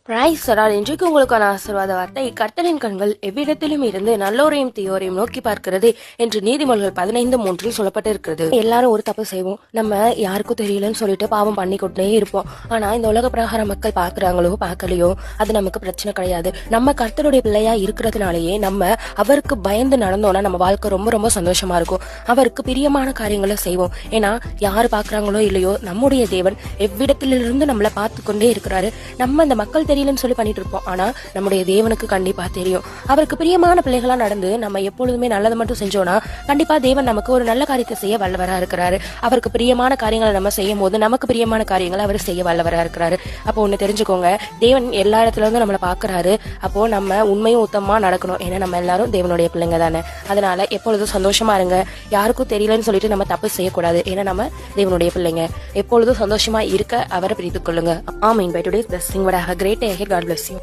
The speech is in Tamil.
பிரைஸ் தரால் இன்றைக்கு உங்களுக்கான ஆசீர்வாத வார்த்தை, கர்த்தரின் கண்கள் எவ்விடத்திலும் இருந்து நல்லோரையும் தீயோரையும் நோக்கி பார்க்கிறது என்று நீதிமொழிகள் 15:3 சொல்லப்பட்டிருக்கிறது. எல்லாரும் ஒரு தப்பு செய்வோம், நம்ம யாருக்கும் தெரியலன்னு சொல்லிட்டு பாவம் பண்ணி கொண்டே இருப்போம். ஆனா இந்த உலக பிரகார மக்கள் பாக்குறாங்களோ பார்க்கலையோ அது நமக்கு பிரச்சனை கிடையாது. நம்ம கர்த்தருடைய பிள்ளையா இருக்கிறதுனாலயே நம்ம அவருக்கு பயந்து நடந்தோம்னா நம்ம வாழ்க்கை ரொம்ப ரொம்ப சந்தோஷமா இருக்கும். அவருக்கு பிரியமான காரியங்களை செய்வோம். ஏன்னா யாரு பாக்குறாங்களோ இல்லையோ நம்முடைய தேவன் எவ்விடத்திலிருந்து நம்மளை பார்த்து கொண்டே இருக்கிறாரு. நம்ம இந்த மக்கள் தெரியலன்னு சொல்லி பண்ணிட்டு இருப்போம். ஆனா நம்முடைய தேவனுக்கு கண்டிப்பா தெரியும். அவருக்கு பிரியமான பிள்ளைகளா நடந்து நம்ம எப்பொழுதுமே நல்லது மட்டும் செஞ்சோம்னா கண்டிப்பா தேவன் நமக்கு ஒரு நல்ல காரியத்தை செய்ய வல்லவரா இருக்கிறாரு. அவருக்கு பிரியமான காரியங்களை நம்ம செய்யும் போது நமக்கு பிரியமான காரியங்களை அவர் செய்ய வல்லவரா இருக்கிறாரு. அப்போ ஒண்ணு தெரிஞ்சுக்கோங்க, தேவன் எல்லா இடத்துல இருந்து நம்மளை பாக்குறாரு. அப்போ நம்ம உண்மையும் உத்தமமா நடக்கணும். ஏன்னா நம்ம எல்லாரும் தேவனுடைய பிள்ளைங்க தானே. அதனால எப்பொழுதும் சந்தோஷமா இருங்க. யாருக்கும் தெரியலன்னு சொல்லிட்டு நம்ம தப்பு செய்யக்கூடாது. ஏன்னா நம்ம தேவனுடைய பிள்ளைங்க. எப்பொழுதும் சந்தோஷமா இருக்க அவரை பிரித்துக் கொள்ளுங்க. ஆமீன். By today's blessing, would have a great day ahead. God bless you.